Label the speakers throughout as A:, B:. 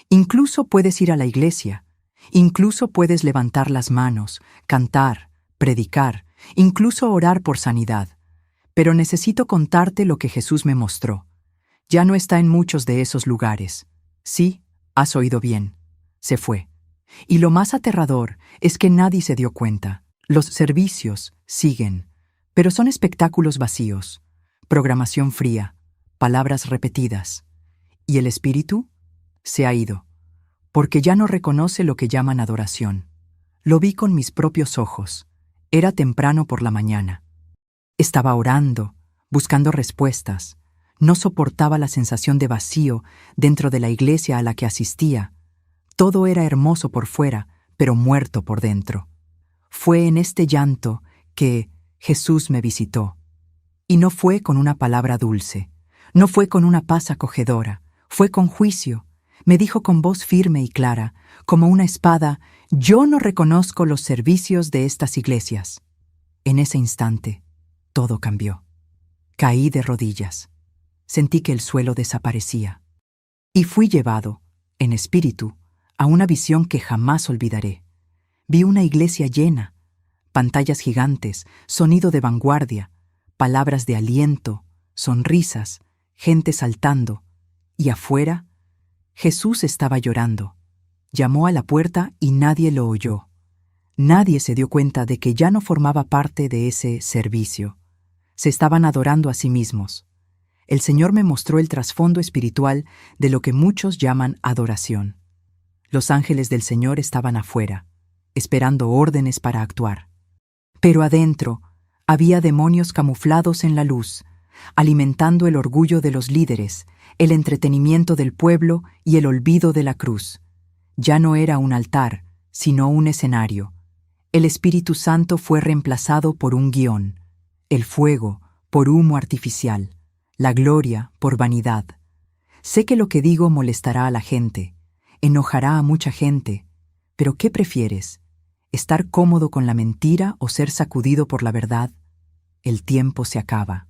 A: Incluso puedes ir a la iglesia, incluso puedes levantar las manos, cantar, predicar, incluso orar por sanidad. Pero necesito contarte lo que Jesús me mostró. Ya no está en muchos de esos lugares. Sí, has oído bien. Se fue. Y lo más aterrador es que nadie se dio cuenta. Los servicios siguen, pero son espectáculos vacíos, programación fría, palabras repetidas. Y el espíritu se ha ido, porque ya no reconoce lo que llaman adoración. Lo vi con mis propios ojos. Era temprano por la mañana. Estaba orando, buscando respuestas. No soportaba la sensación de vacío dentro de la iglesia a la que asistía. Todo era hermoso por fuera, pero muerto por dentro. Fue en este llanto que Jesús me visitó. Y no fue con una palabra dulce, no fue con una paz acogedora, fue con juicio. Me dijo con voz firme y clara, como una espada: yo no reconozco los servicios de estas iglesias. En ese instante, todo cambió. Caí de rodillas. Sentí que el suelo desaparecía. Y fui llevado, en espíritu, a una visión que jamás olvidaré. Vi una iglesia llena, pantallas gigantes, sonido de vanguardia, palabras de aliento, sonrisas, gente saltando, y afuera, Jesús estaba llorando. Llamó a la puerta y nadie lo oyó. Nadie se dio cuenta de que ya no formaba parte de ese servicio. Se estaban adorando a sí mismos. El Señor me mostró el trasfondo espiritual de lo que muchos llaman adoración. Los ángeles del Señor estaban afuera, esperando órdenes para actuar. Pero adentro había demonios camuflados en la luz, alimentando el orgullo de los líderes, el entretenimiento del pueblo y el olvido de la cruz. Ya no era un altar, sino un escenario. El Espíritu Santo fue reemplazado por un guión, el fuego por humo artificial, la gloria por vanidad. Sé que lo que digo molestará a la gente, enojará a mucha gente, pero ¿qué prefieres? ¿Estar cómodo con la mentira o ser sacudido por la verdad? El tiempo se acaba.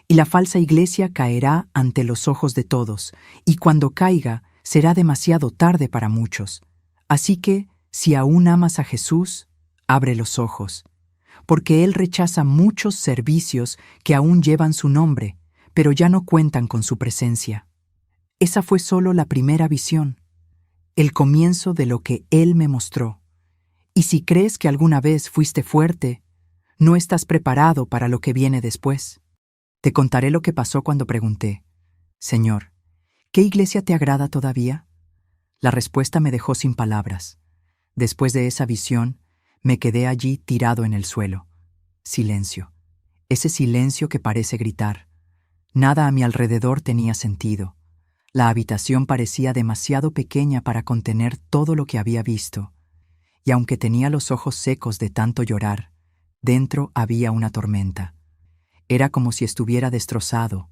A: Y la falsa iglesia caerá ante los ojos de todos, y cuando caiga será demasiado tarde para muchos. Así que, si aún amas a Jesús, abre los ojos, porque Él rechaza muchos servicios que aún llevan su nombre, pero ya no cuentan con su presencia. Esa fue solo la primera visión, el comienzo de lo que Él me mostró. Y si crees que alguna vez fuiste fuerte, no estás preparado para lo que viene después. Te contaré lo que pasó cuando pregunté: Señor, ¿qué iglesia te agrada todavía? La respuesta me dejó sin palabras. Después de esa visión, me quedé allí tirado en el suelo. Silencio. Ese silencio que parece gritar. Nada a mi alrededor tenía sentido. La habitación parecía demasiado pequeña para contener todo lo que había visto. Y aunque tenía los ojos secos de tanto llorar, dentro había una tormenta. Era como si estuviera destrozado,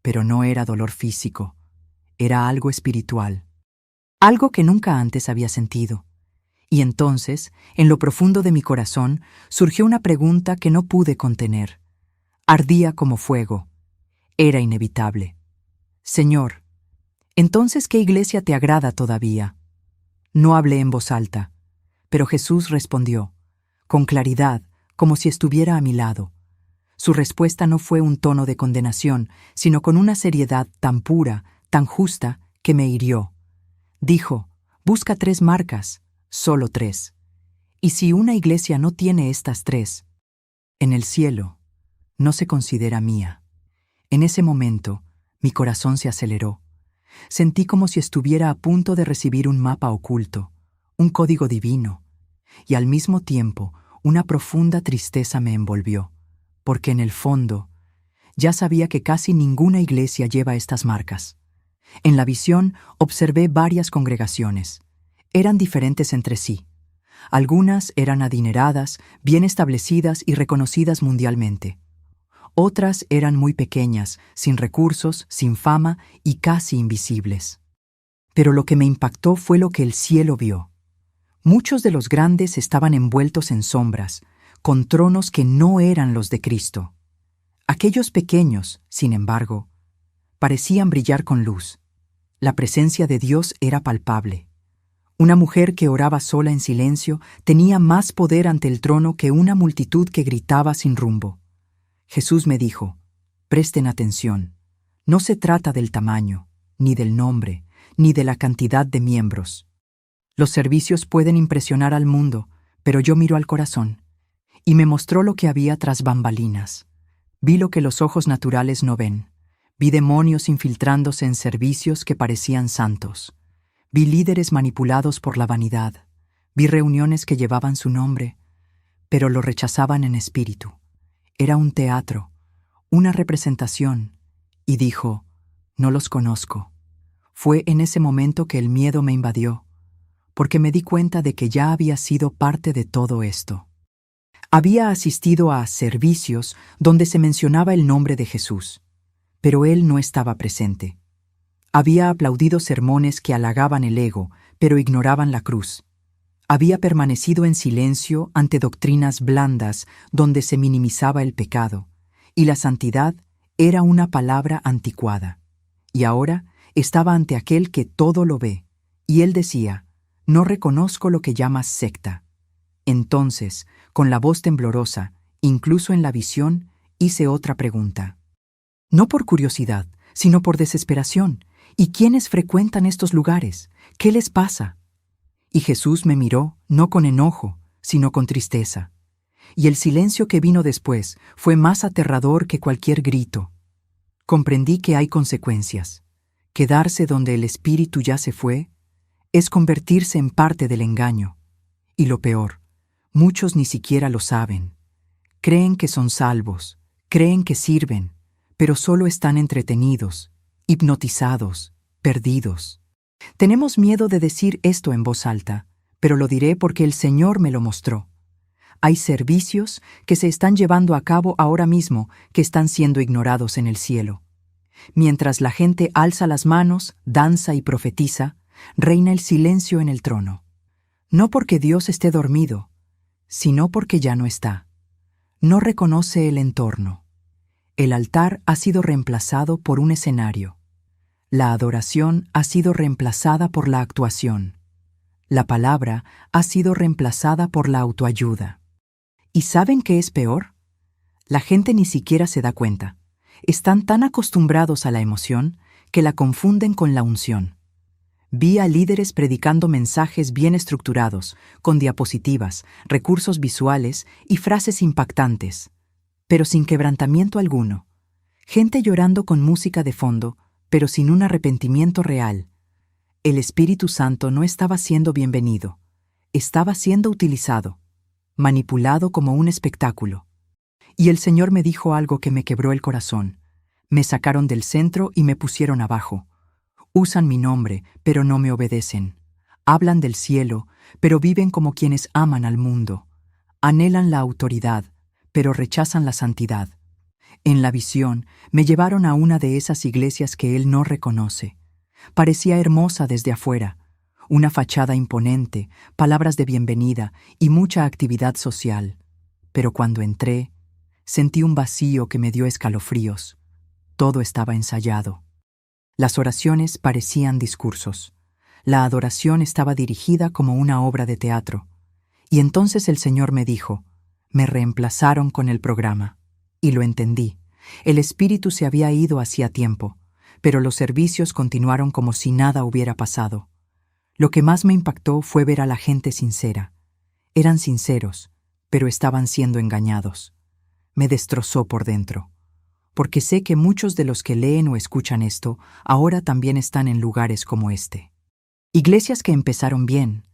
A: pero no era dolor físico, era algo espiritual, algo que nunca antes había sentido. Y entonces, en lo profundo de mi corazón, surgió una pregunta que no pude contener. Ardía como fuego. Era inevitable. Señor, ¿entonces qué iglesia te agrada todavía? No hablé en voz alta, pero Jesús respondió, con claridad, como si estuviera a mi lado. Su respuesta no fue un tono de condenación, sino con una seriedad tan pura, tan justa, que me hirió. Dijo: busca 3 marcas, solo 3. Y si una iglesia no tiene estas 3, en el cielo, no se considera mía. En ese momento, mi corazón se aceleró. Sentí como si estuviera a punto de recibir un mapa oculto, un código divino, y al mismo tiempo una profunda tristeza me envolvió, porque en el fondo ya sabía que casi ninguna iglesia lleva estas marcas. En la visión observé varias congregaciones. Eran diferentes entre sí. Algunas eran adineradas, bien establecidas y reconocidas mundialmente. Otras eran muy pequeñas, sin recursos, sin fama y casi invisibles. Pero lo que me impactó fue lo que el cielo vio. Muchos de los grandes estaban envueltos en sombras, con tronos que no eran los de Cristo. Aquellos pequeños, sin embargo, parecían brillar con luz. La presencia de Dios era palpable. Una mujer que oraba sola en silencio tenía más poder ante el trono que una multitud que gritaba sin rumbo. Jesús me dijo: presten atención, no se trata del tamaño, ni del nombre, ni de la cantidad de miembros. Los servicios pueden impresionar al mundo, pero yo miro al corazón. Y me mostró lo que había tras bambalinas. Vi lo que los ojos naturales no ven. Vi demonios infiltrándose en servicios que parecían santos. Vi líderes manipulados por la vanidad. Vi reuniones que llevaban su nombre, pero lo rechazaban en espíritu. Era un teatro, una representación, y dijo: no los conozco. Fue en ese momento que el miedo me invadió, porque me di cuenta de que ya había sido parte de todo esto. Había asistido a servicios donde se mencionaba el nombre de Jesús, pero él no estaba presente. Había aplaudido sermones que halagaban el ego, pero ignoraban la cruz. Había permanecido en silencio ante doctrinas blandas donde se minimizaba el pecado, y la santidad era una palabra anticuada. Y ahora estaba ante aquel que todo lo ve, y él decía: no reconozco lo que llamas secta. Entonces, con la voz temblorosa, incluso en la visión, hice otra pregunta. No por curiosidad, sino por desesperación. ¿Y quiénes frecuentan estos lugares? ¿Qué les pasa? Y Jesús me miró, no con enojo, sino con tristeza. Y el silencio que vino después fue más aterrador que cualquier grito. Comprendí que hay consecuencias. Quedarse donde el espíritu ya se fue es convertirse en parte del engaño. Y lo peor, muchos ni siquiera lo saben. Creen que son salvos, creen que sirven, pero solo están entretenidos, hipnotizados, perdidos. Tenemos miedo de decir esto en voz alta, pero lo diré porque el Señor me lo mostró. Hay servicios que se están llevando a cabo ahora mismo que están siendo ignorados en el cielo. Mientras la gente alza las manos, danza y profetiza, reina el silencio en el trono. No porque Dios esté dormido, sino porque ya no está. No reconoce el entorno. El altar ha sido reemplazado por un escenario. La adoración ha sido reemplazada por la actuación. La palabra ha sido reemplazada por la autoayuda. ¿Y saben qué es peor? La gente ni siquiera se da cuenta. Están tan acostumbrados a la emoción que la confunden con la unción. Vi a líderes predicando mensajes bien estructurados, con diapositivas, recursos visuales y frases impactantes, pero sin quebrantamiento alguno. Gente llorando con música de fondo, pero sin un arrepentimiento real. El Espíritu Santo no estaba siendo bienvenido, estaba siendo utilizado, manipulado como un espectáculo. Y el Señor me dijo algo que me quebró el corazón. Me sacaron del centro y me pusieron abajo. Usan mi nombre, pero no me obedecen. Hablan del cielo, pero viven como quienes aman al mundo. Anhelan la autoridad, pero rechazan la santidad. En la visión, me llevaron a una de esas iglesias que él no reconoce. Parecía hermosa desde afuera, una fachada imponente, palabras de bienvenida y mucha actividad social. Pero cuando entré, sentí un vacío que me dio escalofríos. Todo estaba ensayado. Las oraciones parecían discursos. La adoración estaba dirigida como una obra de teatro. Y entonces el Señor me dijo: me reemplazaron con el programa. Y lo entendí. El espíritu se había ido hacía tiempo, pero los servicios continuaron como si nada hubiera pasado. Lo que más me impactó fue ver a la gente sincera. Eran sinceros, pero estaban siendo engañados. Me destrozó por dentro, porque sé que muchos de los que leen o escuchan esto ahora también están en lugares como este. Iglesias que empezaron bien,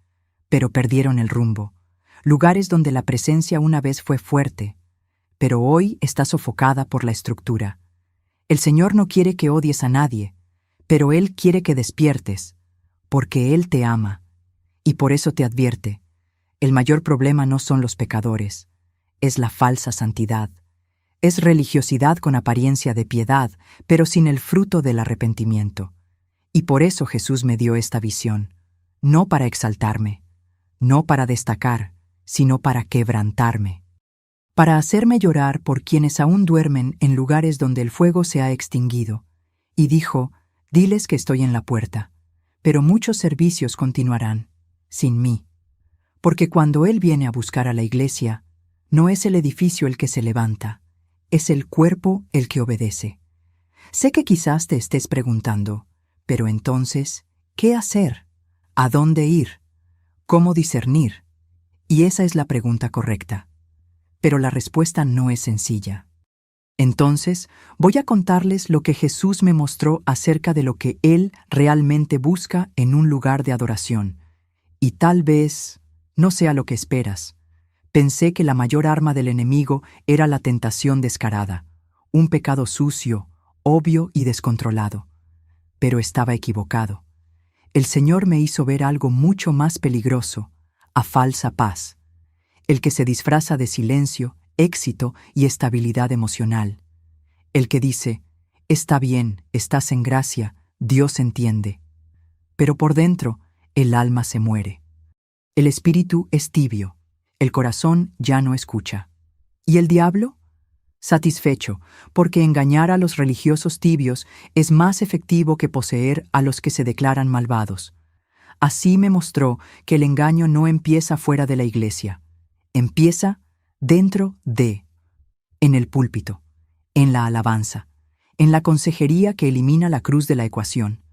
A: pero perdieron el rumbo. Lugares donde la presencia una vez fue fuerte, pero hoy está sofocada por la estructura. El Señor no quiere que odies a nadie, pero Él quiere que despiertes, porque Él te ama, y por eso te advierte: el mayor problema no son los pecadores, es la falsa santidad. Es religiosidad con apariencia de piedad, pero sin el fruto del arrepentimiento. Y por eso Jesús me dio esta visión, no para exaltarme, no para destacar, sino para quebrantarme. Para hacerme llorar por quienes aún duermen en lugares donde el fuego se ha extinguido. Y dijo: Diles que estoy en la puerta, pero muchos servicios continuarán, sin mí. Porque cuando Él viene a buscar a la iglesia, no es el edificio el que se levanta, es el cuerpo el que obedece. Sé que quizás te estés preguntando, pero entonces, ¿qué hacer? ¿A dónde ir? ¿Cómo discernir? Y esa es la pregunta correcta. Pero la respuesta no es sencilla. Entonces, voy a contarles lo que Jesús me mostró acerca de lo que Él realmente busca en un lugar de adoración. Y tal vez no sea lo que esperas. Pensé que la mayor arma del enemigo era la tentación descarada, un pecado sucio, obvio y descontrolado. Pero estaba equivocado. El Señor me hizo ver algo mucho más peligroso, a falsa paz, el que se disfraza de silencio, éxito y estabilidad emocional. El que dice, está bien, estás en gracia, Dios entiende. Pero por dentro, el alma se muere. El espíritu es tibio, el corazón ya no escucha. ¿Y el diablo? Satisfecho, porque engañar a los religiosos tibios es más efectivo que poseer a los que se declaran malvados. Así me mostró que el engaño no empieza fuera de la iglesia, empieza dentro de, en el púlpito, en la alabanza, en la consejería que elimina la cruz de la ecuación.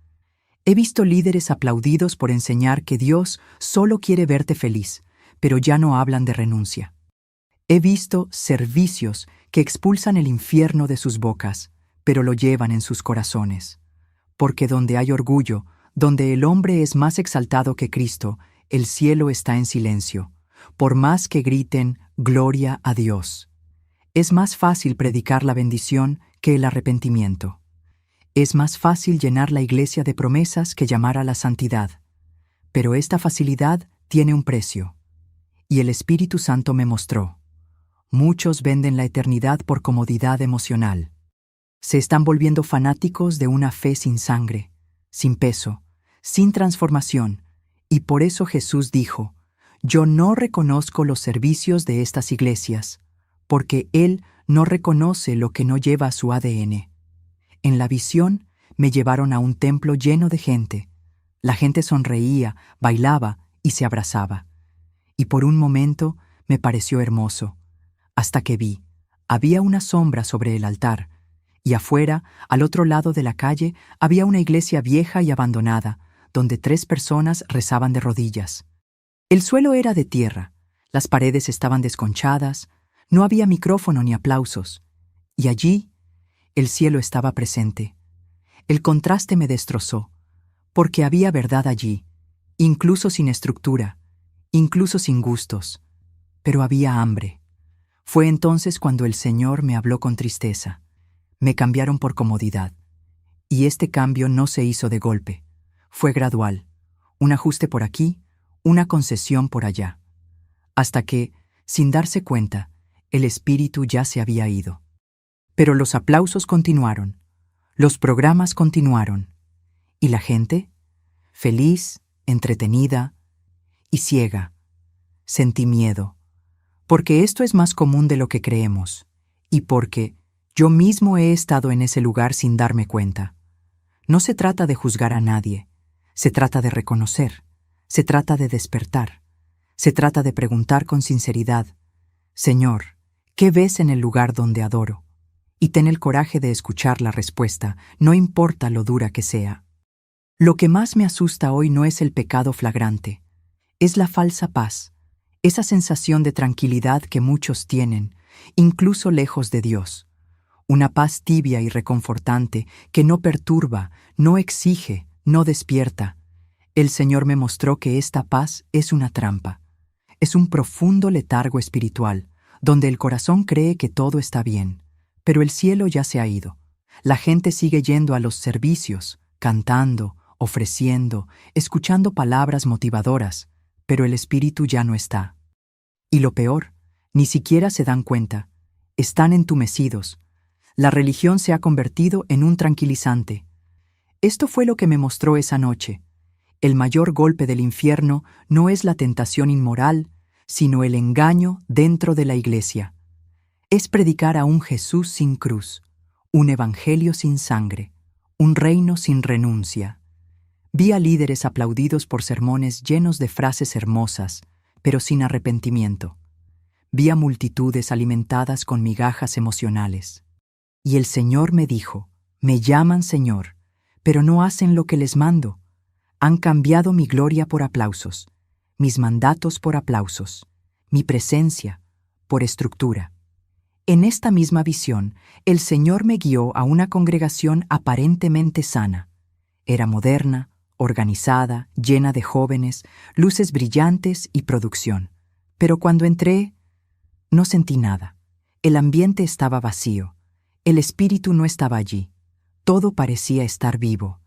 A: He visto líderes aplaudidos por enseñar que Dios solo quiere verte feliz, pero ya no hablan de renuncia. He visto servicios que expulsan el infierno de sus bocas, pero lo llevan en sus corazones. Porque donde hay orgullo, donde el hombre es más exaltado que Cristo, el cielo está en silencio, por más que griten «Gloria a Dios». Es más fácil predicar la bendición que el arrepentimiento. Es más fácil llenar la iglesia de promesas que llamar a la santidad. Pero esta facilidad tiene un precio. Y el Espíritu Santo me mostró. Muchos venden la eternidad por comodidad emocional. Se están volviendo fanáticos de una fe sin sangre, sin peso, sin transformación, y por eso Jesús dijo, «Yo no reconozco los servicios de estas iglesias, porque Él no reconoce lo que no lleva a su ADN». En la visión me llevaron a un templo lleno de gente. La gente sonreía, bailaba y se abrazaba. Y por un momento me pareció hermoso, hasta que vi, había una sombra sobre el altar, y afuera, al otro lado de la calle, había una iglesia vieja y abandonada, donde 3 personas rezaban de rodillas. El suelo era de tierra, las paredes estaban desconchadas, no había micrófono ni aplausos, y allí el cielo estaba presente. El contraste me destrozó, porque había verdad allí, incluso sin estructura, incluso sin gustos, pero había hambre. Fue entonces cuando el Señor me habló con tristeza. Me cambiaron por comodidad. Y este cambio no se hizo de golpe. Fue gradual. Un ajuste por aquí, una concesión por allá. Hasta que, sin darse cuenta, el espíritu ya se había ido. Pero los aplausos continuaron. Los programas continuaron. ¿Y la gente? Feliz, entretenida y ciega. Sentí miedo. Porque esto es más común de lo que creemos, y porque yo mismo he estado en ese lugar sin darme cuenta. No se trata de juzgar a nadie, se trata de reconocer, se trata de despertar, se trata de preguntar con sinceridad, «Señor, ¿qué ves en el lugar donde adoro?» Y ten el coraje de escuchar la respuesta, no importa lo dura que sea. Lo que más me asusta hoy no es el pecado flagrante, es la falsa paz. Esa sensación de tranquilidad que muchos tienen, incluso lejos de Dios. Una paz tibia y reconfortante que no perturba, no exige, no despierta. El Señor me mostró que esta paz es una trampa. Es un profundo letargo espiritual, donde el corazón cree que todo está bien, pero el cielo ya se ha ido. La gente sigue yendo a los servicios, cantando, ofreciendo, escuchando palabras motivadoras, pero el espíritu ya no está. Y lo peor, ni siquiera se dan cuenta. Están entumecidos. La religión se ha convertido en un tranquilizante. Esto fue lo que me mostró esa noche. El mayor golpe del infierno no es la tentación inmoral, sino el engaño dentro de la iglesia. Es predicar a un Jesús sin cruz, un evangelio sin sangre, un reino sin renuncia. Vi a líderes aplaudidos por sermones llenos de frases hermosas, pero sin arrepentimiento. Vi a multitudes alimentadas con migajas emocionales. Y el Señor me dijo: me llaman Señor, pero no hacen lo que les mando. Han cambiado mi gloria por aplausos, mis mandatos por aplausos, mi presencia por estructura. En esta misma visión, el Señor me guió a una congregación aparentemente sana. Era moderna, organizada, llena de jóvenes, luces brillantes y producción. Pero cuando entré, no sentí nada. El ambiente estaba vacío. El espíritu no estaba allí. Todo parecía estar vivo,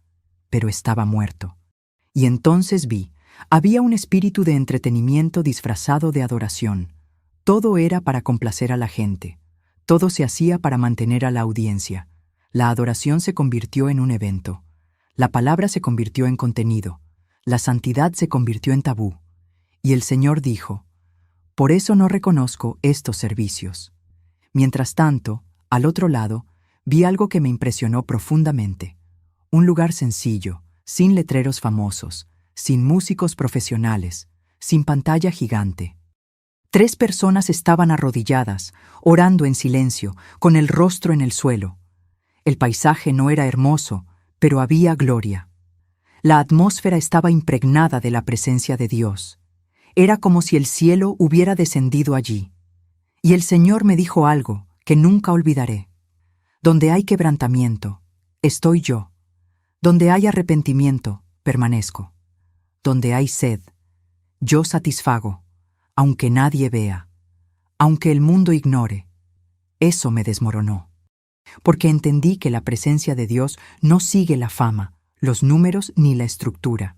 A: pero estaba muerto. Y entonces había un espíritu de entretenimiento disfrazado de adoración. Todo era para complacer a la gente. Todo se hacía para mantener a la audiencia. La adoración se convirtió en un evento. La palabra se convirtió en contenido. La santidad se convirtió en tabú. Y el Señor dijo: por eso no reconozco estos servicios. Mientras tanto, al otro lado, vi algo que me impresionó profundamente. Un lugar sencillo, sin letreros famosos, sin músicos profesionales, sin pantalla gigante. 3 personas estaban arrodilladas, orando en silencio, con el rostro en el suelo. El paisaje no era hermoso, pero había gloria. La atmósfera estaba impregnada de la presencia de Dios. Era como si el cielo hubiera descendido allí. Y el Señor me dijo algo que nunca olvidaré. Donde hay quebrantamiento, estoy yo. Donde hay arrepentimiento, permanezco. Donde hay sed, yo satisfago, aunque nadie vea, aunque el mundo ignore. Eso me desmoronó. Porque entendí que la presencia de Dios no sigue la fama, los números ni la estructura.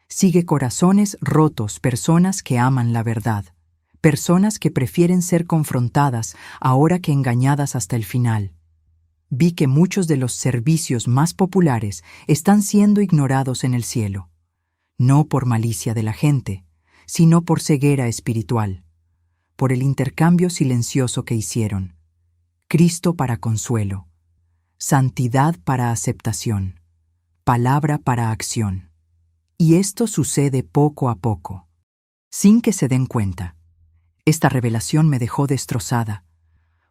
A: Sigue corazones rotos, personas que aman la verdad, personas que prefieren ser confrontadas ahora que engañadas hasta el final. Vi que muchos de los servicios más populares están siendo ignorados en el cielo, no por malicia de la gente, sino por ceguera espiritual, por el intercambio silencioso que hicieron. Cristo para consuelo, santidad para aceptación, palabra para acción. Y esto sucede poco a poco, sin que se den cuenta. Esta revelación me dejó destrozada,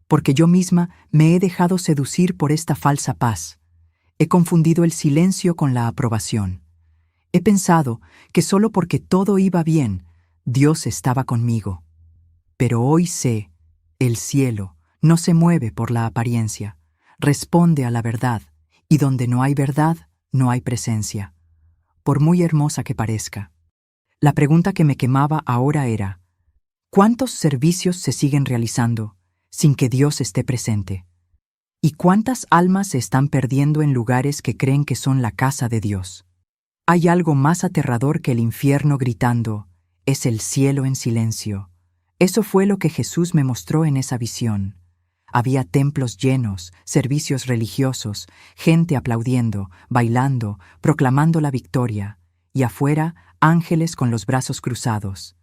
A: porque yo misma me he dejado seducir por esta falsa paz. He confundido el silencio con la aprobación. He pensado que solo porque todo iba bien, Dios estaba conmigo. Pero hoy sé, el cielo no se mueve por la apariencia, responde a la verdad, y donde no hay verdad, no hay presencia, por muy hermosa que parezca. La pregunta que me quemaba ahora era: ¿cuántos servicios se siguen realizando sin que Dios esté presente? ¿Y cuántas almas se están perdiendo en lugares que creen que son la casa de Dios? Hay algo más aterrador que el infierno gritando: es el cielo en silencio. Eso fue lo que Jesús me mostró en esa visión. Había templos llenos, servicios religiosos, gente aplaudiendo, bailando, proclamando la victoria, y afuera ángeles con los brazos cruzados.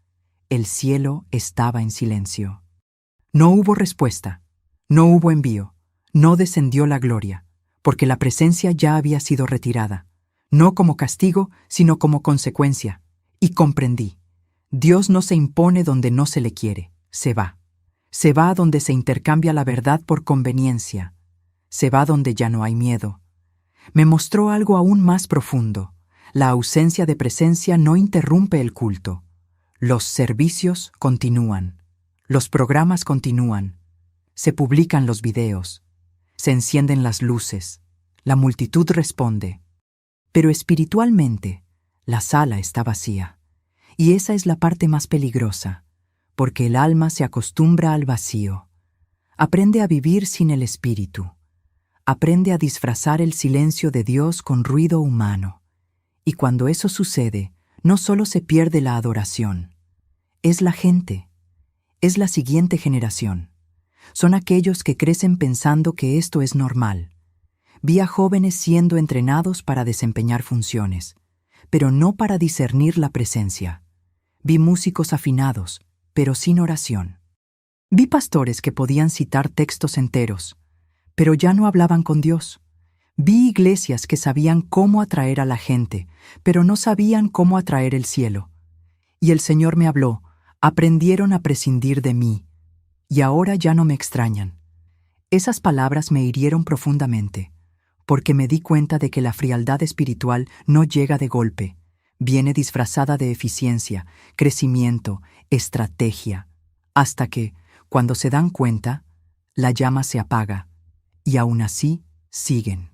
A: El cielo estaba en silencio. No hubo respuesta, no hubo envío, no descendió la gloria, porque la presencia ya había sido retirada, no como castigo, sino como consecuencia. Y comprendí: Dios no se impone donde no se le quiere, se va. Se va a donde se intercambia la verdad por conveniencia. Se va donde ya no hay miedo. Me mostró algo aún más profundo. La ausencia de presencia no interrumpe el culto. Los servicios continúan. Los programas continúan. Se publican los videos. Se encienden las luces. La multitud responde. Pero espiritualmente, la sala está vacía. Y esa es la parte más peligrosa, porque el alma se acostumbra al vacío. Aprende a vivir sin el espíritu. Aprende a disfrazar el silencio de Dios con ruido humano. Y cuando eso sucede, no solo se pierde la adoración. Es la gente. Es la siguiente generación. Son aquellos que crecen pensando que esto es normal. Vi a jóvenes siendo entrenados para desempeñar funciones, pero no para discernir la presencia. Vi músicos afinados, pero sin oración. Vi pastores que podían citar textos enteros, pero ya no hablaban con Dios. Vi iglesias que sabían cómo atraer a la gente, pero no sabían cómo atraer el cielo. Y el Señor me habló, aprendieron a prescindir de mí, y ahora ya no me extrañan. Esas palabras me hirieron profundamente, porque me di cuenta de que la frialdad espiritual no llega de golpe, viene disfrazada de eficiencia, crecimiento, estrategia, hasta que, cuando se dan cuenta, la llama se apaga, y aún así siguen.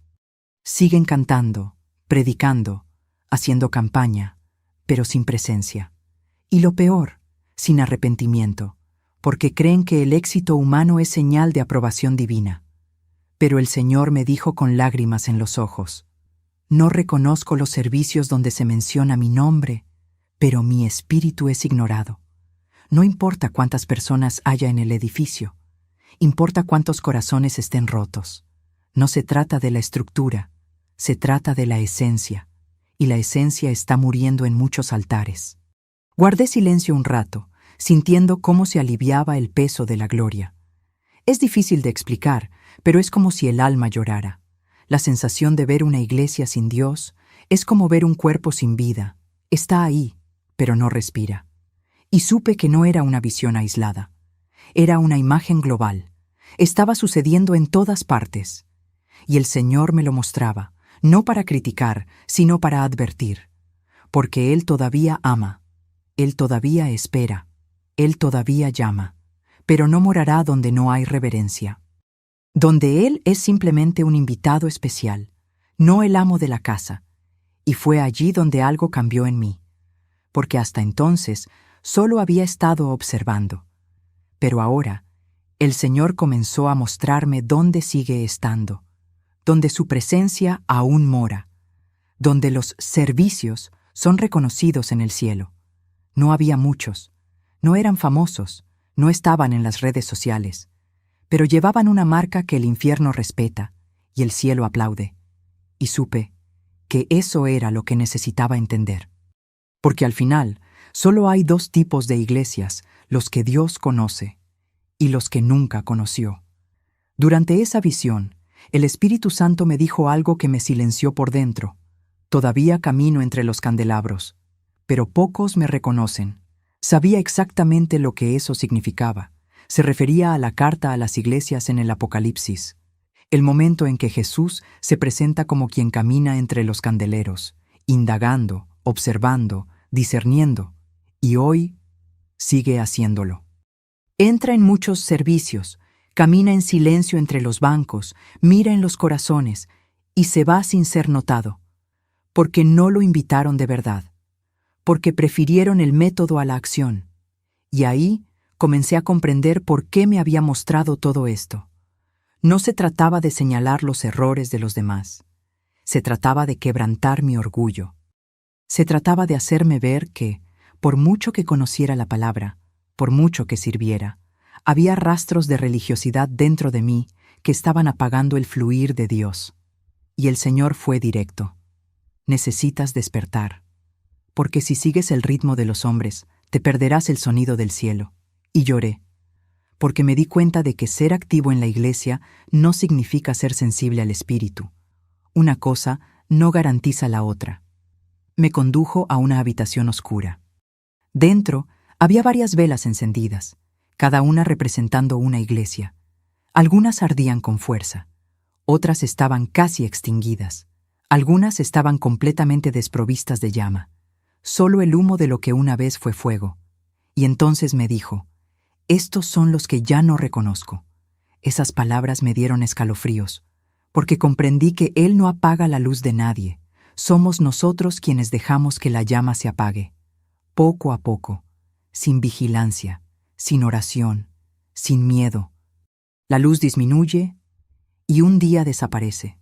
A: Siguen cantando, predicando, haciendo campaña, pero sin presencia. Y lo peor, sin arrepentimiento, porque creen que el éxito humano es señal de aprobación divina. Pero el Señor me dijo con lágrimas en los ojos: no reconozco los servicios donde se menciona mi nombre, pero mi espíritu es ignorado. No importa cuántas personas haya en el edificio, importa cuántos corazones estén rotos. No se trata de la estructura, se trata de la esencia, y la esencia está muriendo en muchos altares. Guardé silencio un rato, sintiendo cómo se aliviaba el peso de la gloria. Es difícil de explicar, pero es como si el alma llorara. La sensación de ver una iglesia sin Dios es como ver un cuerpo sin vida. Está ahí, pero no respira. Y supe que no era una visión aislada. Era una imagen global. Estaba sucediendo en todas partes. Y el Señor me lo mostraba, no para criticar, sino para advertir. Porque Él todavía ama, Él todavía espera, Él todavía llama, pero no morará donde no hay reverencia. Donde Él es simplemente un invitado especial, no el amo de la casa. Y fue allí donde algo cambió en mí, porque hasta entonces solo había estado observando. Pero ahora, el Señor comenzó a mostrarme dónde sigue estando, donde su presencia aún mora, donde los servicios son reconocidos en el cielo. No había muchos, no eran famosos, no estaban en las redes sociales, pero llevaban una marca que el infierno respeta y el cielo aplaude. Y supe que eso era lo que necesitaba entender. Porque al final, solo hay dos tipos de iglesias, los que Dios conoce y los que nunca conoció. Durante esa visión, el Espíritu Santo me dijo algo que me silenció por dentro. Todavía camino entre los candelabros, pero pocos me reconocen. Sabía exactamente lo que eso significaba. Se refería a la carta a las iglesias en el Apocalipsis, el momento en que Jesús se presenta como quien camina entre los candeleros, indagando, observando, discerniendo, y hoy sigue haciéndolo. Entra en muchos servicios, camina en silencio entre los bancos, mira en los corazones y se va sin ser notado, porque no lo invitaron de verdad, porque prefirieron el método a la acción. Y ahí comencé a comprender por qué me había mostrado todo esto. No se trataba de señalar los errores de los demás, se trataba de quebrantar mi orgullo. Se trataba de hacerme ver que, por mucho que conociera la palabra, por mucho que sirviera, había rastros de religiosidad dentro de mí que estaban apagando el fluir de Dios. Y el Señor fue directo. Necesitas despertar, porque si sigues el ritmo de los hombres, te perderás el sonido del cielo. Y lloré, porque me di cuenta de que ser activo en la iglesia no significa ser sensible al Espíritu. Una cosa no garantiza la otra. Me condujo a una habitación oscura. Dentro había varias velas encendidas, cada una representando una iglesia. Algunas ardían con fuerza, otras estaban casi extinguidas, algunas estaban completamente desprovistas de llama, solo el humo de lo que una vez fue fuego. Y entonces me dijo: estos son los que ya no reconozco. Esas palabras me dieron escalofríos, porque comprendí que Él no apaga la luz de nadie. Somos nosotros quienes dejamos que la llama se apague, poco a poco, sin vigilancia, sin oración, sin miedo. La luz disminuye y un día desaparece,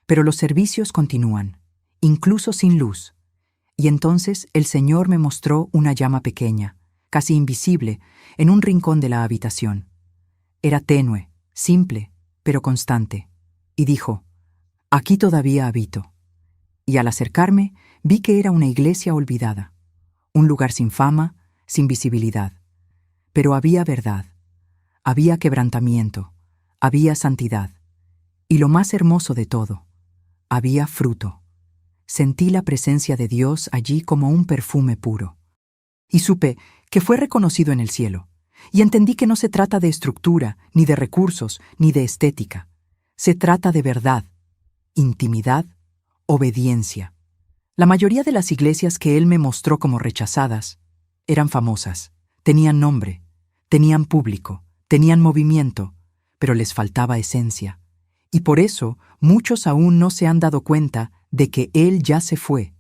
A: pero los servicios continúan, incluso sin luz. Y entonces el Señor me mostró una llama pequeña, casi invisible, en un rincón de la habitación. Era tenue, simple, pero constante, y dijo: aquí todavía habito. Y al acercarme, vi que era una iglesia olvidada, un lugar sin fama, sin visibilidad. Pero había verdad, había quebrantamiento, había santidad. Y lo más hermoso de todo, había fruto. Sentí la presencia de Dios allí como un perfume puro. Y supe que fue reconocido en el cielo. Y entendí que no se trata de estructura, ni de recursos, ni de estética. Se trata de verdad, intimidad, obediencia. La mayoría de las iglesias que él me mostró como rechazadas eran famosas, tenían nombre, tenían público, tenían movimiento, pero les faltaba esencia. Y por eso muchos aún no se han dado cuenta de que él ya se fue,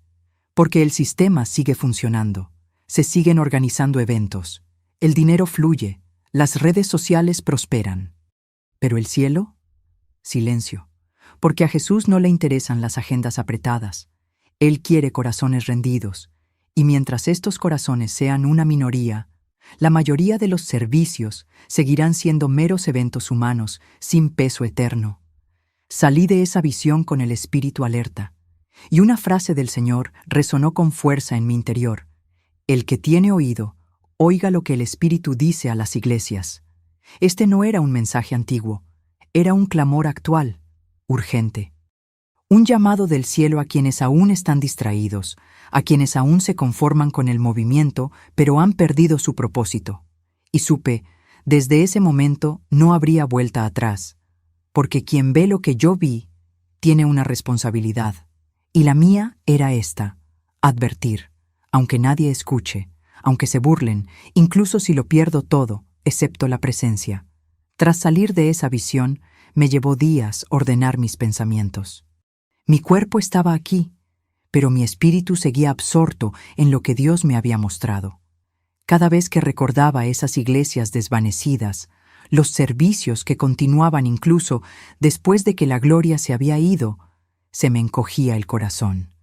A: porque el sistema sigue funcionando, se siguen organizando eventos, el dinero fluye, las redes sociales prosperan. Pero el cielo, silencio, porque a Jesús no le interesan las agendas apretadas. Él quiere corazones rendidos, y mientras estos corazones sean una minoría, la mayoría de los servicios seguirán siendo meros eventos humanos sin peso eterno. Salí de esa visión con el espíritu alerta, y una frase del Señor resonó con fuerza en mi interior. El que tiene oído, oiga lo que el Espíritu dice a las iglesias. Este no era un mensaje antiguo, era un clamor actual, urgente. Un llamado del cielo a quienes aún están distraídos, a quienes aún se conforman con el movimiento, pero han perdido su propósito. Y supe, desde ese momento no habría vuelta atrás, porque quien ve lo que yo vi, tiene una responsabilidad. Y la mía era esta, advertir, aunque nadie escuche, aunque se burlen, incluso si lo pierdo todo, excepto la presencia. Tras salir de esa visión, me llevó días ordenar mis pensamientos. Mi cuerpo estaba aquí, pero mi espíritu seguía absorto en lo que Dios me había mostrado. Cada vez que recordaba esas iglesias desvanecidas, los servicios que continuaban incluso después de que la gloria se había ido, se me encogía el corazón.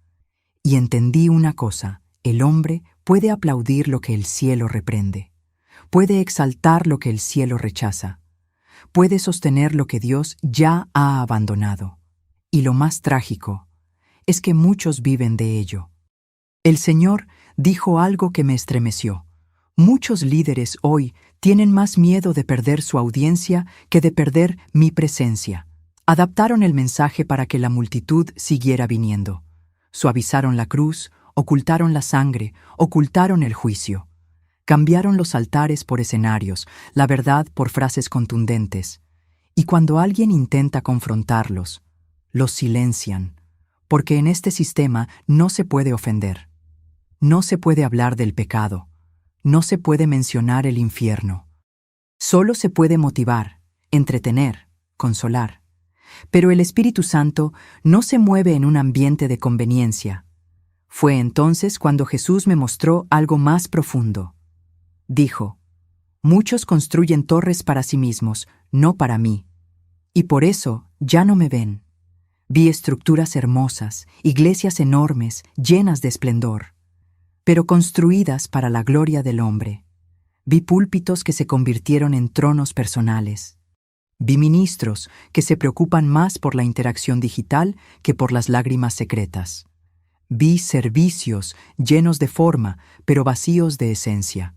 A: Y entendí una cosa: el hombre puede aplaudir lo que el cielo reprende, puede exaltar lo que el cielo rechaza, puede sostener lo que Dios ya ha abandonado. Y lo más trágico es que muchos viven de ello. El Señor dijo algo que me estremeció. Muchos líderes hoy tienen más miedo de perder su audiencia que de perder mi presencia. Adaptaron el mensaje para que la multitud siguiera viniendo. Suavizaron la cruz, ocultaron la sangre, ocultaron el juicio. Cambiaron los altares por escenarios, la verdad por frases contundentes. Y cuando alguien intenta confrontarlos, los silencian, porque en este sistema no se puede ofender. No se puede hablar del pecado. No se puede mencionar el infierno. Solo se puede motivar, entretener, consolar. Pero el Espíritu Santo no se mueve en un ambiente de conveniencia. Fue entonces cuando Jesús me mostró algo más profundo. Dijo: muchos construyen torres para sí mismos, no para mí. Y por eso ya no me ven. Vi estructuras hermosas, iglesias enormes, llenas de esplendor, pero construidas para la gloria del hombre. Vi púlpitos que se convirtieron en tronos personales. Vi ministros que se preocupan más por la interacción digital que por las lágrimas secretas. Vi servicios llenos de forma, pero vacíos de esencia.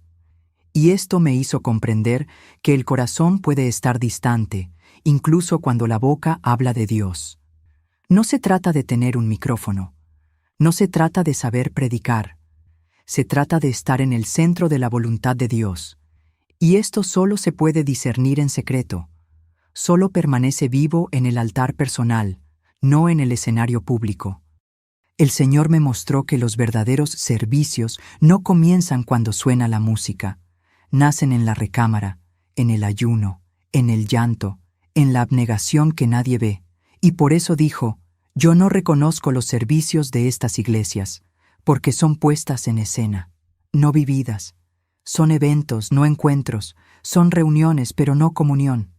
A: Y esto me hizo comprender que el corazón puede estar distante, incluso cuando la boca habla de Dios. No se trata de tener un micrófono. No se trata de saber predicar. Se trata de estar en el centro de la voluntad de Dios. Y esto solo se puede discernir en secreto. Solo permanece vivo en el altar personal, no en el escenario público. El Señor me mostró que los verdaderos servicios no comienzan cuando suena la música. Nacen en la recámara, en el ayuno, en el llanto, en la abnegación que nadie ve. Y por eso dijo: yo no reconozco los servicios de estas iglesias, porque son puestas en escena, no vividas. Son eventos, no encuentros, son reuniones, pero no comunión.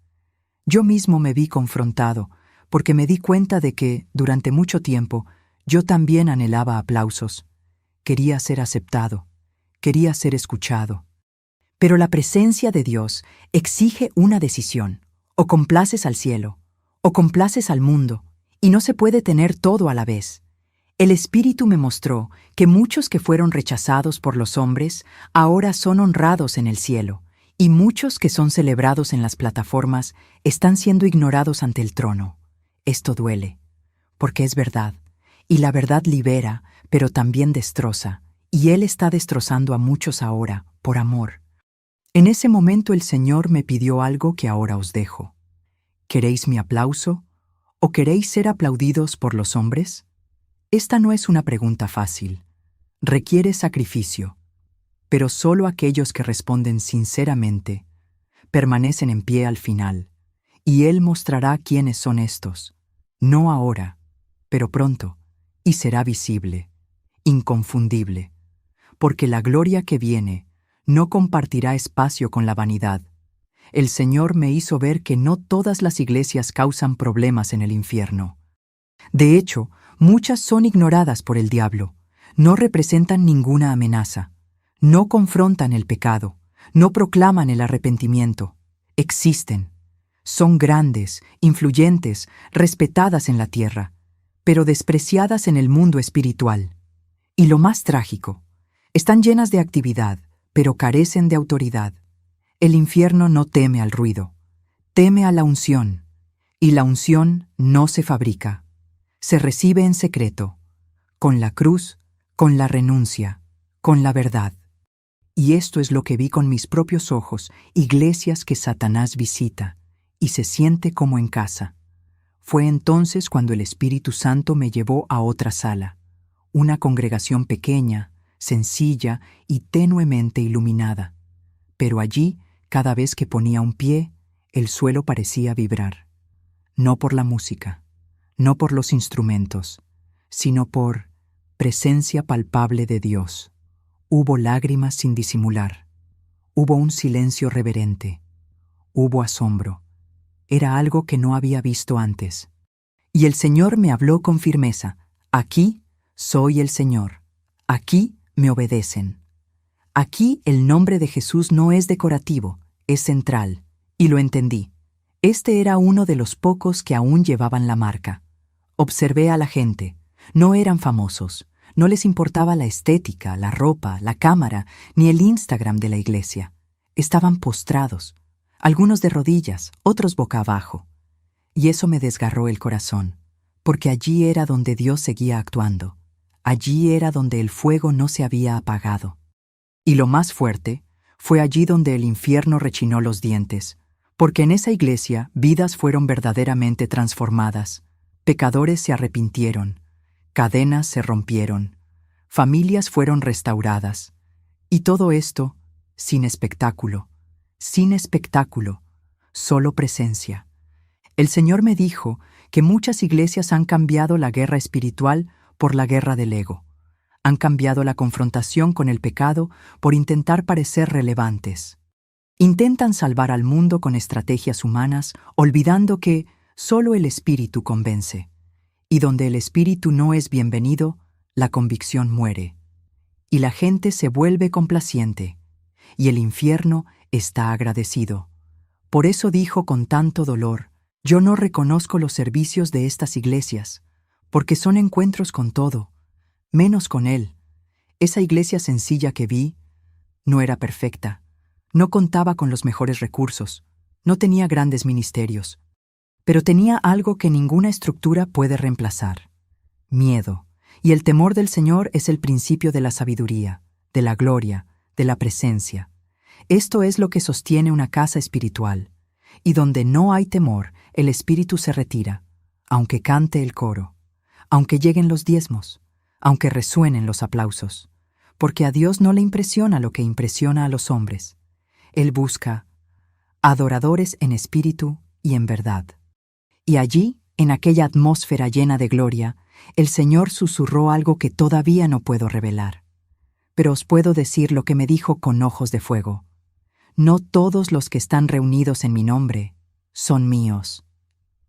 A: Yo mismo me vi confrontado, porque me di cuenta de que, durante mucho tiempo, yo también anhelaba aplausos. Quería ser aceptado, quería ser escuchado. Pero la presencia de Dios exige una decisión: o complaces al cielo, o complaces al mundo, y no se puede tener todo a la vez. El Espíritu me mostró que muchos que fueron rechazados por los hombres ahora son honrados en el cielo, y muchos que son celebrados en las plataformas están siendo ignorados ante el trono. Esto duele, porque es verdad, y la verdad libera, pero también destroza, y Él está destrozando a muchos ahora, por amor. En ese momento el Señor me pidió algo que ahora os dejo. ¿Queréis mi aplauso? ¿O queréis ser aplaudidos por los hombres? Esta no es una pregunta fácil. Requiere sacrificio, pero solo aquellos que responden sinceramente permanecen en pie al final, y Él mostrará quiénes son estos, no ahora, pero pronto, y será visible, inconfundible, porque la gloria que viene no compartirá espacio con la vanidad. El Señor me hizo ver que no todas las iglesias causan problemas en el infierno. De hecho, muchas son ignoradas por el diablo, no representan ninguna amenaza, no confrontan el pecado, no proclaman el arrepentimiento. Existen. Son grandes, influyentes, respetadas en la tierra, pero despreciadas en el mundo espiritual. Y lo más trágico, están llenas de actividad, pero carecen de autoridad. El infierno no teme al ruido, teme a la unción, y la unción no se fabrica, se recibe en secreto, con la cruz, con la renuncia, con la verdad. Y esto es lo que vi con mis propios ojos, iglesias que Satanás visita, y se siente como en casa. Fue entonces cuando el Espíritu Santo me llevó a otra sala, una congregación pequeña, sencilla y tenuemente iluminada. Pero allí, cada vez que ponía un pie, el suelo parecía vibrar. No por la música, no por los instrumentos, sino por presencia palpable de Dios. Hubo lágrimas sin disimular. Hubo un silencio reverente. Hubo asombro. Era algo que no había visto antes. Y el Señor me habló con firmeza. Aquí soy el Señor. Aquí me obedecen. Aquí el nombre de Jesús no es decorativo, es central. Y lo entendí. Este era uno de los pocos que aún llevaban la marca. Observé a la gente. No eran famosos. No les importaba la estética, la ropa, la cámara, ni el Instagram de la iglesia. Estaban postrados, algunos de rodillas, otros boca abajo. Y eso me desgarró el corazón, porque allí era donde Dios seguía actuando. Allí era donde el fuego no se había apagado. Y lo más fuerte, fue allí donde el infierno rechinó los dientes, porque en esa iglesia vidas fueron verdaderamente transformadas, pecadores se arrepintieron, cadenas se rompieron, familias fueron restauradas, y todo esto sin espectáculo, solo presencia. El Señor me dijo que muchas iglesias han cambiado la guerra espiritual por la guerra del ego. Han cambiado la confrontación con el pecado por intentar parecer relevantes. Intentan salvar al mundo con estrategias humanas, olvidando que solo el Espíritu convence. Y donde el Espíritu no es bienvenido, la convicción muere. Y la gente se vuelve complaciente, y el infierno está agradecido. Por eso dijo con tanto dolor, yo no reconozco los servicios de estas iglesias, porque son encuentros con todo, menos con Él. Esa iglesia sencilla que vi no era perfecta, no contaba con los mejores recursos, no tenía grandes ministerios, pero tenía algo que ninguna estructura puede reemplazar: miedo. Y el temor del Señor es el principio de la sabiduría, de la gloria, de la presencia. Esto es lo que sostiene una casa espiritual. Y donde no hay temor, el espíritu se retira, aunque cante el coro, aunque lleguen los diezmos, aunque resuenen los aplausos, porque a Dios no le impresiona lo que impresiona a los hombres. Él busca adoradores en espíritu y en verdad. Y allí, en aquella atmósfera llena de gloria, el Señor susurró algo que todavía no puedo revelar. Pero os puedo decir lo que me dijo con ojos de fuego. No todos los que están reunidos en mi nombre son míos.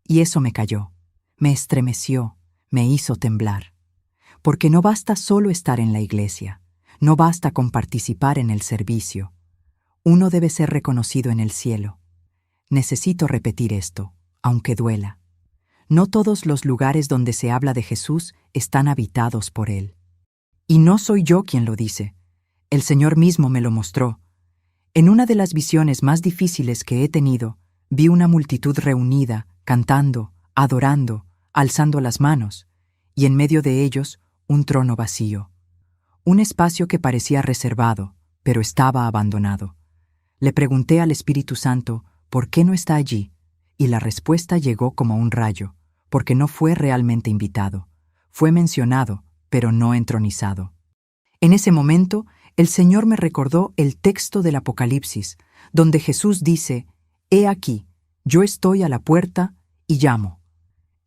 A: Y eso me cayó, me estremeció, me hizo temblar. Porque no basta solo estar en la iglesia, no basta con participar en el servicio. Uno debe ser reconocido en el cielo. Necesito repetir esto, aunque duela. No todos los lugares donde se habla de Jesús están habitados por Él. Y no soy yo quien lo dice. El Señor mismo me lo mostró. En una de las visiones más difíciles que he tenido, vi una multitud reunida, cantando, adorando, alzando las manos, y en medio de ellos un trono vacío. Un espacio que parecía reservado, pero estaba abandonado. Le pregunté al Espíritu Santo, ¿por qué no está allí? Y la respuesta llegó como un rayo, porque no fue realmente invitado. Fue mencionado, pero no entronizado. En ese momento, el Señor me recordó el texto del Apocalipsis, donde Jesús dice, «He aquí, yo estoy a la puerta y llamo».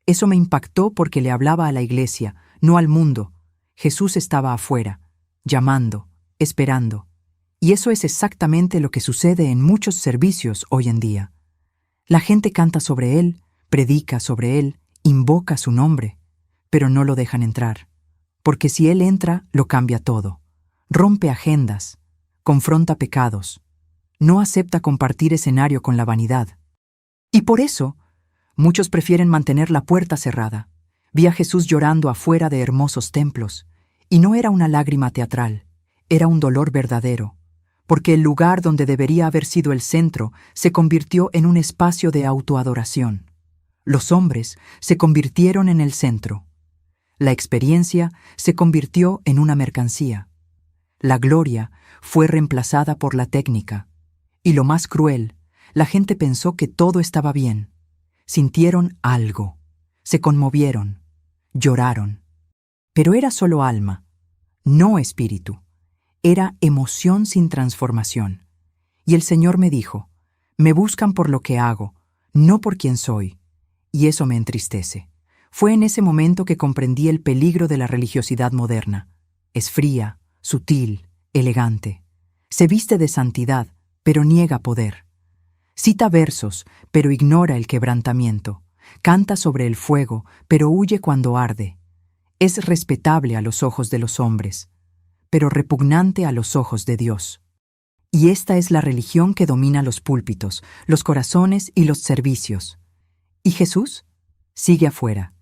A: Eso me impactó porque le hablaba a la iglesia, no al mundo. Jesús estaba afuera, llamando, esperando. Y eso es exactamente lo que sucede en muchos servicios hoy en día. La gente canta sobre Él, predica sobre Él, invoca su nombre, pero no lo dejan entrar. Porque si Él entra, lo cambia todo. Rompe agendas, confronta pecados, no acepta compartir escenario con la vanidad. Y por eso, muchos prefieren mantener la puerta cerrada. Vi a Jesús llorando afuera de hermosos templos, y no era una lágrima teatral, era un dolor verdadero, porque el lugar donde debería haber sido el centro se convirtió en un espacio de autoadoración. Los hombres se convirtieron en el centro. La experiencia se convirtió en una mercancía. La gloria fue reemplazada por la técnica. Y lo más cruel, la gente pensó que todo estaba bien. Sintieron algo, se conmovieron, lloraron. Pero era solo alma, no espíritu. Era emoción sin transformación. Y el Señor me dijo, me buscan por lo que hago, no por quien soy. Y eso me entristece. Fue en ese momento que comprendí el peligro de la religiosidad moderna. Es fría, sutil, elegante. Se viste de santidad, pero niega poder. Cita versos, pero ignora el quebrantamiento. Canta sobre el fuego, pero huye cuando arde. Es respetable a los ojos de los hombres, pero repugnante a los ojos de Dios. Y esta es la religión que domina los púlpitos, los corazones y los servicios. ¿Y Jesús? Sigue afuera,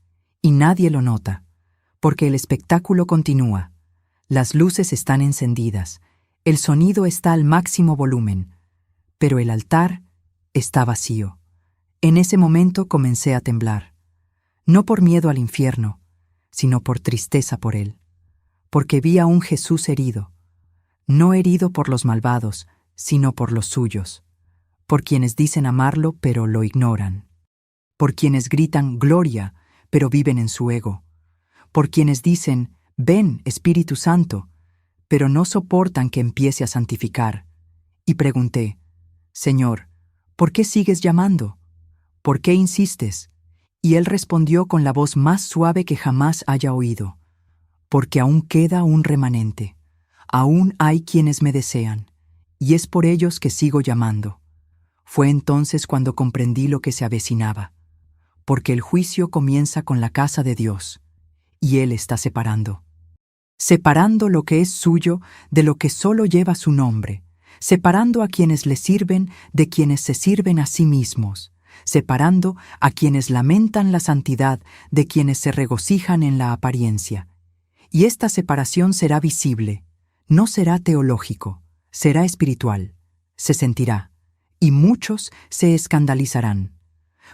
A: y nadie lo nota, porque el espectáculo continúa. Las luces están encendidas, el sonido está al máximo volumen, pero el altar está vacío. En ese momento comencé a temblar, no por miedo al infierno, sino por tristeza por él, porque vi a un Jesús herido, no herido por los malvados, sino por los suyos, por quienes dicen amarlo pero lo ignoran, por quienes gritan gloria pero viven en su ego, por quienes dicen ven, Espíritu Santo, pero no soportan que empiece a santificar. Y pregunté, Señor, ¿por qué sigues llamando? ¿Por qué insistes? Y él respondió con la voz más suave que jamás haya oído, porque aún queda un remanente, aún hay quienes me desean, y es por ellos que sigo llamando. Fue entonces cuando comprendí lo que se avecinaba, porque el juicio comienza con la casa de Dios, y Él está separando lo que es suyo de lo que solo lleva su nombre, separando a quienes le sirven de quienes se sirven a sí mismos, separando a quienes lamentan la santidad de quienes se regocijan en la apariencia. Y esta separación será visible, no será teológico, será espiritual, se sentirá, y muchos se escandalizarán.